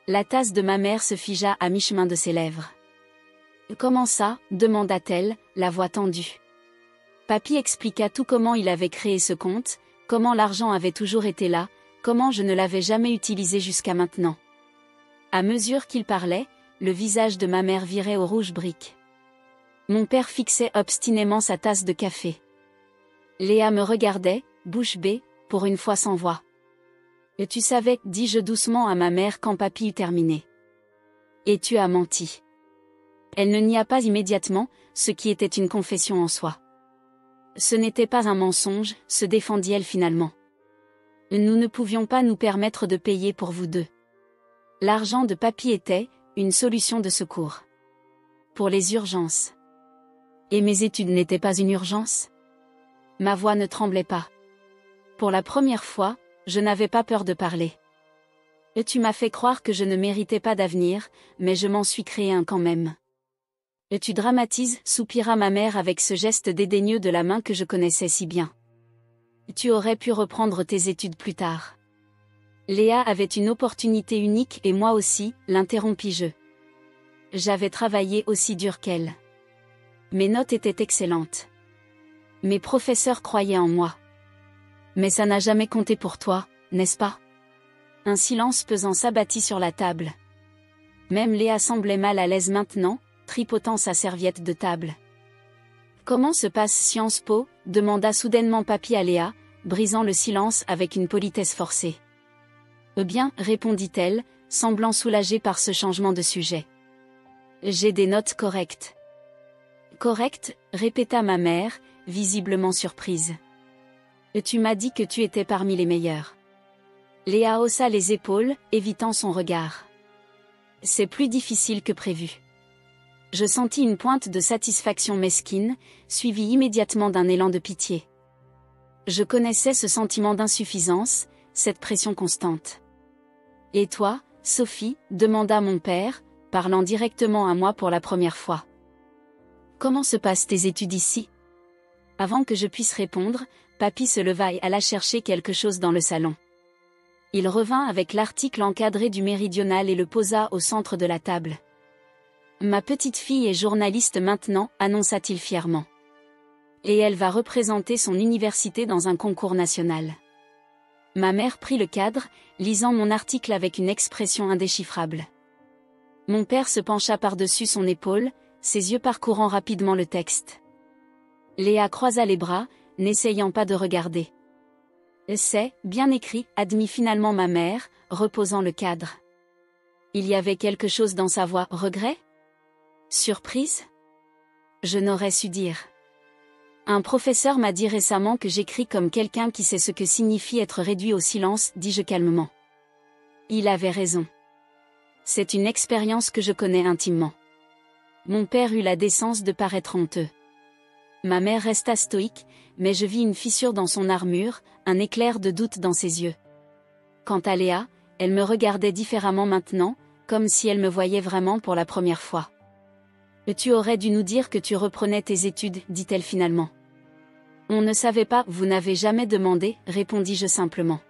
La tasse de ma mère se figea à mi-chemin de ses lèvres. Comment ça, demanda-t-elle, la voix tendue. Papy expliqua tout comment il avait créé ce compte, comment l'argent avait toujours été là, comment je ne l'avais jamais utilisé jusqu'à maintenant. À mesure qu'il parlait, le visage de ma mère virait au rouge brique. Mon père fixait obstinément sa tasse de café. Léa me regardait, bouche bée, pour une fois sans voix. Et tu savais, dis-je doucement à ma mère quand papy eut terminé. Et tu as menti. Elle ne nia pas immédiatement, ce qui était une confession en soi. Ce n'était pas un mensonge, se défendit-elle finalement. Nous ne pouvions pas nous permettre de payer pour vous deux. L'argent de papy était une solution de secours. Pour les urgences. Et mes études n'étaient pas une urgence? Ma voix ne tremblait pas. Pour la première fois, je n'avais pas peur de parler. Et tu m'as fait croire que je ne méritais pas d'avenir, mais je m'en suis créé un quand même. Et tu dramatises, soupira ma mère avec ce geste dédaigneux de la main que je connaissais si bien. Tu aurais pu reprendre tes études plus tard. Léa avait une opportunité unique et moi aussi, l'interrompis-je. J'avais travaillé aussi dur qu'elle. Mes notes étaient excellentes. Mes professeurs croyaient en moi. Mais ça n'a jamais compté pour toi, n'est-ce pas? Un silence pesant s'abattit sur la table. Même Léa semblait mal à l'aise maintenant, tripotant sa serviette de table. Comment se passe Sciences Po? Demanda soudainement papy à Léa, brisant le silence avec une politesse forcée. Bien, répondit-elle, semblant soulagée par ce changement de sujet. J'ai des notes correctes. Correctes, répéta ma mère, visiblement surprise. Tu m'as dit que tu étais parmi les meilleurs. Léa haussa les épaules, évitant son regard. C'est plus difficile que prévu. Je sentis une pointe de satisfaction mesquine, suivie immédiatement d'un élan de pitié. Je connaissais ce sentiment d'insuffisance, cette pression constante. Et toi, Sophie, demanda mon père, parlant directement à moi pour la première fois. Comment se passent tes études ici? Avant que je puisse répondre, papy se leva et alla chercher quelque chose dans le salon. Il revint avec l'article encadré du Méridional et le posa au centre de la table. Ma petite fille est journaliste maintenant, annonça-t-il fièrement. Et elle va représenter son université dans un concours national. Ma mère prit le cadre, lisant mon article avec une expression indéchiffrable. Mon père se pencha par-dessus son épaule, ses yeux parcourant rapidement le texte. Léa croisa les bras, n'essayant pas de regarder. C'est bien écrit, admit finalement ma mère, reposant le cadre. Il y avait quelque chose dans sa voix, regret? Surprise? Je n'aurais su dire. Un professeur m'a dit récemment que j'écris comme quelqu'un qui sait ce que signifie être réduit au silence, dis-je calmement. Il avait raison. C'est une expérience que je connais intimement. Mon père eut la décence de paraître honteux. Ma mère resta stoïque, mais je vis une fissure dans son armure, un éclair de doute dans ses yeux. Quant à Léa, elle me regardait différemment maintenant, comme si elle me voyait vraiment pour la première fois. « Tu aurais dû nous dire que tu reprenais tes études, dit-elle finalement. »« On ne savait pas, vous n'avez jamais demandé, répondis-je simplement.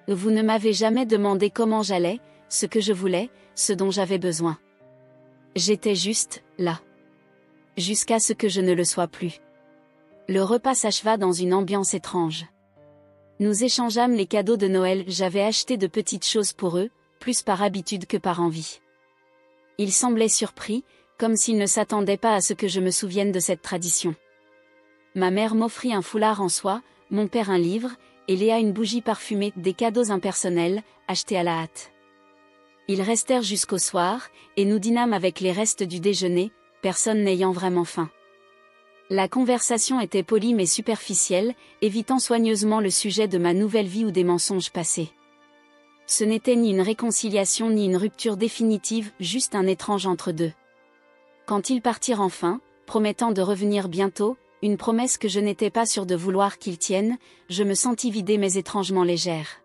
Vous ne m'avez jamais demandé comment j'allais, ce que je voulais, ce dont j'avais besoin. J'étais juste, là. Jusqu'à ce que je ne le sois plus. » Le repas s'acheva dans une ambiance étrange. Nous échangeâmes les cadeaux de Noël, j'avais acheté de petites choses pour eux, plus par habitude que par envie. Ils semblaient surpris, comme s'ils ne s'attendaient pas à ce que je me souvienne de cette tradition. Ma mère m'offrit un foulard en soie, mon père un livre, et Léa une bougie parfumée, des cadeaux impersonnels, achetés à la hâte. Ils restèrent jusqu'au soir, et nous dînâmes avec les restes du déjeuner, personne n'ayant vraiment faim. La conversation était polie mais superficielle, évitant soigneusement le sujet de ma nouvelle vie ou des mensonges passés. Ce n'était ni une réconciliation ni une rupture définitive, juste un étrange entre-deux. Quand ils partirent enfin, promettant de revenir bientôt, une promesse que je n'étais pas sûre de vouloir qu'ils tiennent, je me sentis vidée mais étrangement légère.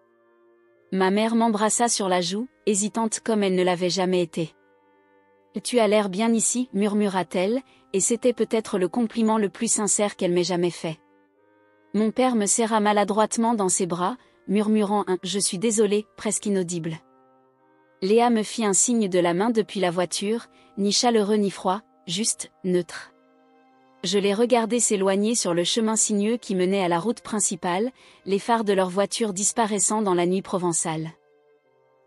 Ma mère m'embrassa sur la joue, hésitante comme elle ne l'avait jamais été. « Tu as l'air bien ici, murmura-t-elle, et c'était peut-être le compliment le plus sincère qu'elle m'ait jamais fait. Mon père me serra maladroitement dans ses bras, murmurant un « je suis désolé » presque inaudible. Léa me fit un signe de la main depuis la voiture, ni chaleureux ni froid, juste, neutre. Je les regardais s'éloigner sur le chemin sinueux qui menait à la route principale, les phares de leur voiture disparaissant dans la nuit provençale.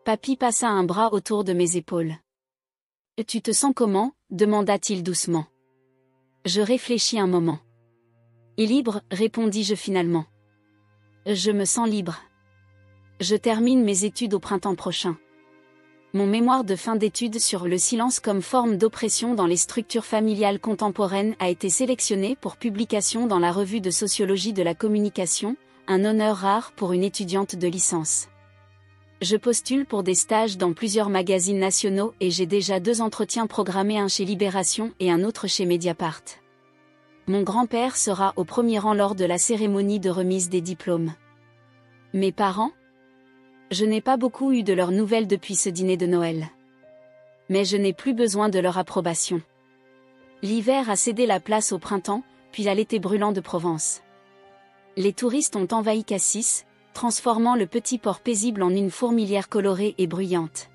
Papy passa un bras autour de mes épaules. « Tu te sens comment » demanda-t-il doucement. Je réfléchis un moment. « Libre » répondis-je finalement. « Je me sens libre. Je termine mes études au printemps prochain. Mon mémoire de fin d'études sur le silence comme forme d'oppression dans les structures familiales contemporaines a été sélectionné pour publication dans la revue de sociologie de la communication, un honneur rare pour une étudiante de licence. Je postule pour des stages dans plusieurs magazines nationaux et j'ai déjà 2 entretiens programmés, un chez Libération et un autre chez Mediapart. Mon grand-père sera au premier rang lors de la cérémonie de remise des diplômes. Mes parents ? Je n'ai pas beaucoup eu de leurs nouvelles depuis ce dîner de Noël. Mais je n'ai plus besoin de leur approbation. L'hiver a cédé la place au printemps, puis à l'été brûlant de Provence. Les touristes ont envahi Cassis, transformant le petit port paisible en une fourmilière colorée et bruyante.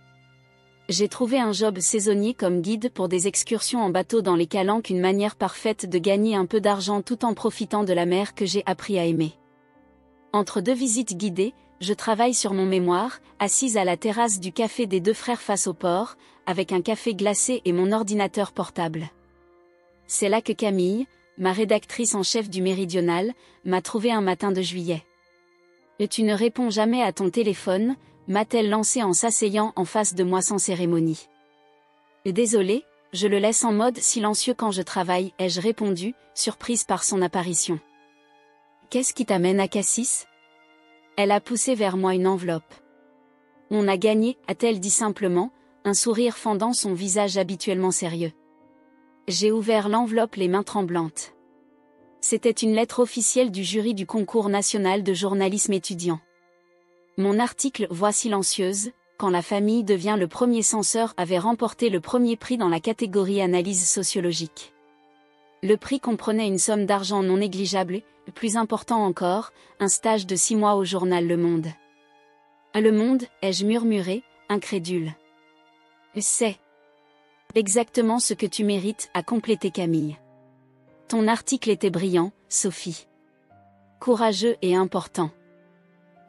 J'ai trouvé un job saisonnier comme guide pour des excursions en bateau dans les Calanques, une manière parfaite de gagner un peu d'argent tout en profitant de la mer que j'ai appris à aimer. Entre 2 visites guidées, je travaille sur mon mémoire, assise à la terrasse du café des 2 frères face au port, avec un café glacé et mon ordinateur portable. C'est là que Camille, ma rédactrice en chef du Méridional, m'a trouvé un matin de juillet. « Tu ne réponds jamais à ton téléphone » m'a-t-elle lancé en s'asseyant en face de moi sans cérémonie. « Désolée, je le laisse en mode silencieux quand je travaille » ai-je répondu, surprise par son apparition. « Qu'est-ce qui t'amène à Cassis ?» Elle a poussé vers moi une enveloppe. « On a gagné » a-t-elle dit simplement, un sourire fendant son visage habituellement sérieux. J'ai ouvert l'enveloppe les mains tremblantes. C'était une lettre officielle du jury du concours national de journalisme étudiant. Mon article « Voix silencieuse », quand la famille devient le premier censeur, avait remporté le premier prix dans la catégorie analyse sociologique. Le prix comprenait une somme d'argent non négligeable, et, plus important encore, un stage de 6 mois au journal Le Monde. Le Monde, ai-je murmuré, incrédule. C'est exactement ce que tu mérites, a complété Camille. Ton article était brillant, Sophie. Courageux et important.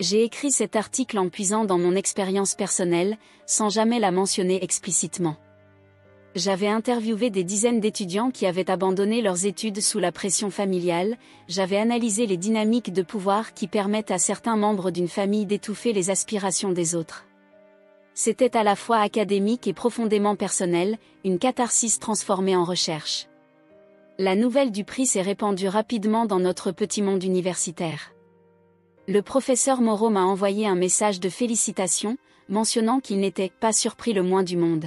J'ai écrit cet article en puisant dans mon expérience personnelle, sans jamais la mentionner explicitement. J'avais interviewé des dizaines d'étudiants qui avaient abandonné leurs études sous la pression familiale, j'avais analysé les dynamiques de pouvoir qui permettent à certains membres d'une famille d'étouffer les aspirations des autres. C'était à la fois académique et profondément personnel, une catharsis transformée en recherche. La nouvelle du prix s'est répandue rapidement dans notre petit monde universitaire. Le professeur Moreau m'a envoyé un message de félicitations, mentionnant qu'il n'était pas surpris le moins du monde.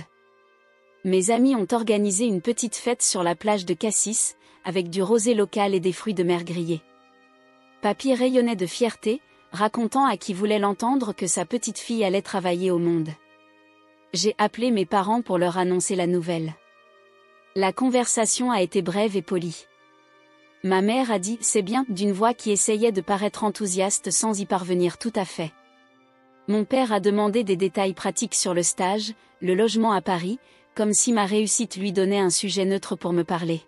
Mes amis ont organisé une petite fête sur la plage de Cassis, avec du rosé local et des fruits de mer grillés. Papy rayonnait de fierté, racontant à qui voulait l'entendre que sa petite fille allait travailler au Monde. J'ai appelé mes parents pour leur annoncer la nouvelle. La conversation a été brève et polie. Ma mère a dit « c'est bien » d'une voix qui essayait de paraître enthousiaste sans y parvenir tout à fait. Mon père a demandé des détails pratiques sur le stage, le logement à Paris, comme si ma réussite lui donnait un sujet neutre pour me parler.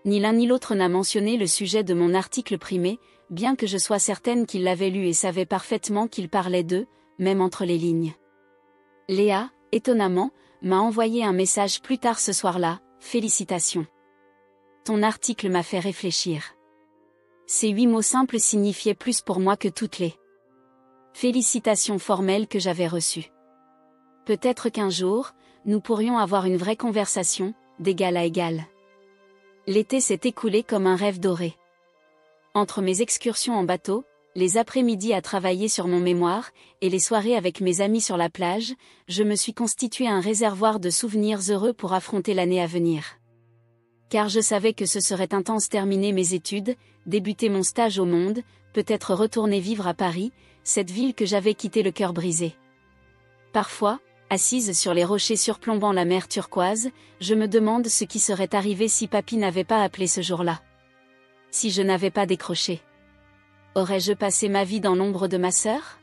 Ni l'un ni l'autre n'a mentionné le sujet de mon article primé, bien que je sois certaine qu'il l'avait lu et savait parfaitement qu'il parlait d'eux, même entre les lignes. Léa, étonnamment, m'a envoyé un message plus tard ce soir-là, « Félicitations. Ton article m'a fait réfléchir. » Ces 8 mots simples signifiaient plus pour moi que toutes les félicitations formelles que j'avais reçues. Peut-être qu'un jour, nous pourrions avoir une vraie conversation, d'égal à égal. L'été s'est écoulé comme un rêve doré. Entre mes excursions en bateau, les après-midi à travailler sur mon mémoire, et les soirées avec mes amis sur la plage, je me suis constitué un réservoir de souvenirs heureux pour affronter l'année à venir. Car je savais que ce serait intense terminer mes études, débuter mon stage au Monde, peut-être retourner vivre à Paris, cette ville que j'avais quittée le cœur brisé. Parfois, assise sur les rochers surplombant la mer turquoise, je me demande ce qui serait arrivé si papy n'avait pas appelé ce jour-là. Si je n'avais pas décroché. Aurais-je passé ma vie dans l'ombre de ma sœur?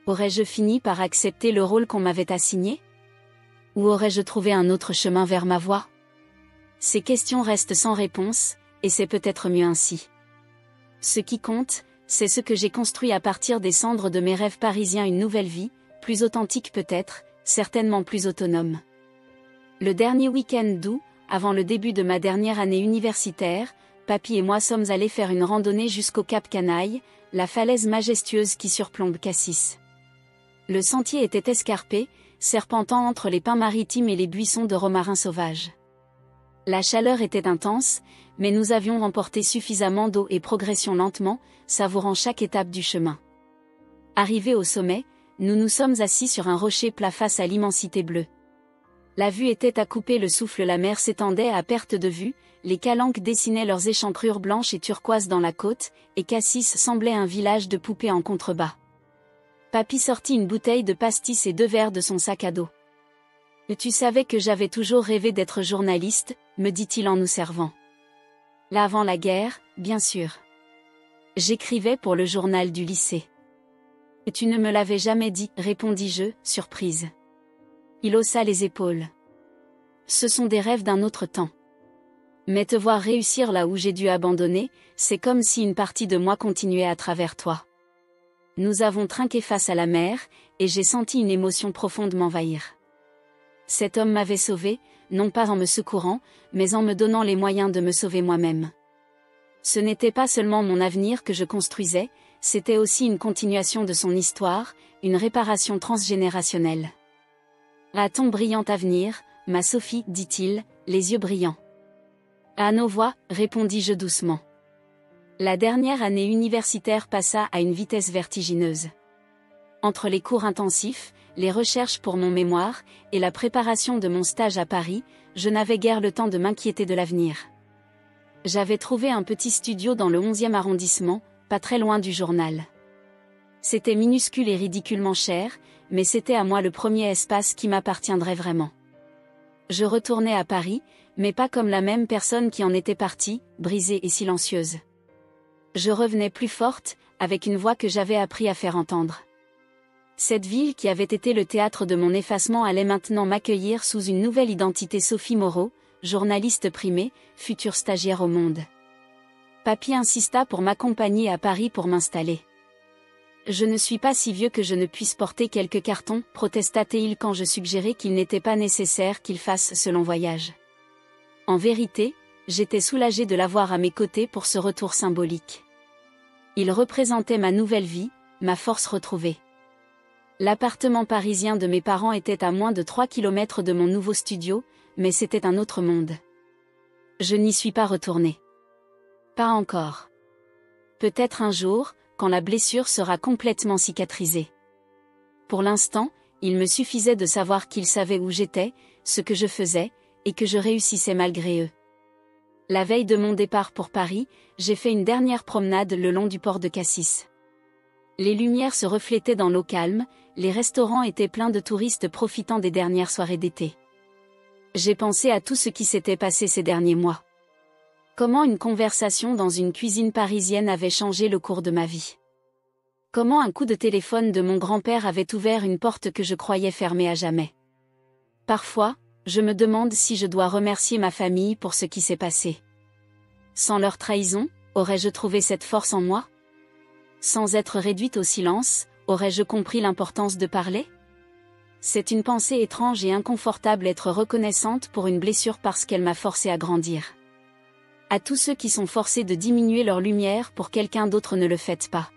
Aurais-je fini par accepter le rôle qu'on m'avait assigné? Ou aurais-je trouvé un autre chemin vers ma voie? Ces questions restent sans réponse, et c'est peut-être mieux ainsi. Ce qui compte, c'est ce que j'ai construit à partir des cendres de mes rêves parisiens, une nouvelle vie, plus authentique peut-être, certainement plus autonome. Le dernier week-end d'août, avant le début de ma dernière année universitaire, papy et moi sommes allés faire une randonnée jusqu'au Cap Canaille, la falaise majestueuse qui surplombe Cassis. Le sentier était escarpé, serpentant entre les pins maritimes et les buissons de romarin sauvage. La chaleur était intense, mais nous avions remporté suffisamment d'eau et progressions lentement, savourant chaque étape du chemin. Arrivés au sommet, nous nous sommes assis sur un rocher plat face à l'immensité bleue. La vue était à couper le souffle, la mer s'étendait à perte de vue, les calanques dessinaient leurs échancrures blanches et turquoises dans la côte, et Cassis semblait un village de poupées en contrebas. Papy sortit une bouteille de pastis et 2 verres de son sac à dos. « Tu savais que j'avais toujours rêvé d'être journaliste », me dit-il en nous servant. Là avant la guerre, bien sûr. J'écrivais pour le journal du lycée. « Tu ne me l'avais jamais dit », répondis-je, surprise. Il haussa les épaules. « Ce sont des rêves d'un autre temps. Mais te voir réussir là où j'ai dû abandonner, c'est comme si une partie de moi continuait à travers toi. » Nous avons trinqué face à la mer, et j'ai senti une émotion profonde m'envahir. Cet homme m'avait sauvé, non pas en me secourant, mais en me donnant les moyens de me sauver moi-même. Ce n'était pas seulement mon avenir que je construisais, c'était aussi une continuation de son histoire, une réparation transgénérationnelle. « À ton brillant avenir, ma Sophie, dit-il, les yeux brillants. »« À nos voix, répondis-je doucement. La dernière année universitaire passa à une vitesse vertigineuse. Entre les cours intensifs, les recherches pour mon mémoire, et la préparation de mon stage à Paris, je n'avais guère le temps de m'inquiéter de l'avenir. J'avais trouvé un petit studio dans le 11e arrondissement, pas très loin du journal. C'était minuscule et ridiculement cher, mais c'était à moi le premier espace qui m'appartiendrait vraiment. Je retournais à Paris, mais pas comme la même personne qui en était partie, brisée et silencieuse. Je revenais plus forte, avec une voix que j'avais appris à faire entendre. Cette ville qui avait été le théâtre de mon effacement allait maintenant m'accueillir sous une nouvelle identité. Sophie Moreau, journaliste primée, future stagiaire au Monde. Papy insista pour m'accompagner à Paris pour m'installer. Je ne suis pas si vieux que je ne puisse porter quelques cartons, protesta-t-il quand je suggérai qu'il n'était pas nécessaire qu'il fasse ce long voyage. En vérité, j'étais soulagée de l'avoir à mes côtés pour ce retour symbolique. Il représentait ma nouvelle vie, ma force retrouvée. L'appartement parisien de mes parents était à moins de 3 kilomètres de mon nouveau studio, mais c'était un autre monde. Je n'y suis pas retournée. Pas encore. Peut-être un jour, quand la blessure sera complètement cicatrisée. Pour l'instant, il me suffisait de savoir qu'ils savaient où j'étais, ce que je faisais, et que je réussissais malgré eux. La veille de mon départ pour Paris, j'ai fait une dernière promenade le long du port de Cassis. Les lumières se reflétaient dans l'eau calme, les restaurants étaient pleins de touristes profitant des dernières soirées d'été. J'ai pensé à tout ce qui s'était passé ces derniers mois. Comment une conversation dans une cuisine parisienne avait changé le cours de ma vie. Comment un coup de téléphone de mon grand-père avait ouvert une porte que je croyais fermée à jamais. Parfois, je me demande si je dois remercier ma famille pour ce qui s'est passé. Sans leur trahison, aurais-je trouvé cette force en moi? Sans être réduite au silence, aurais-je compris l'importance de parler? C'est une pensée étrange et inconfortable être reconnaissante pour une blessure parce qu'elle m'a forcé à grandir. À tous ceux qui sont forcés de diminuer leur lumière pour quelqu'un d'autre, ne le faites pas.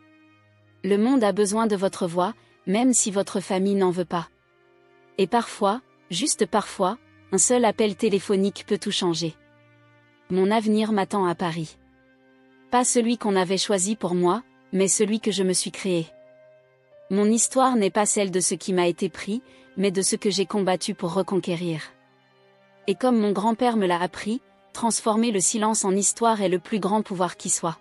Le monde a besoin de votre voix, même si votre famille n'en veut pas. Et parfois, juste parfois, un seul appel téléphonique peut tout changer. Mon avenir m'attend à Paris. Pas celui qu'on avait choisi pour moi, mais celui que je me suis créé. Mon histoire n'est pas celle de ce qui m'a été pris, mais de ce que j'ai combattu pour reconquérir. Et comme mon grand-père me l'a appris, transformer le silence en histoire est le plus grand pouvoir qui soit.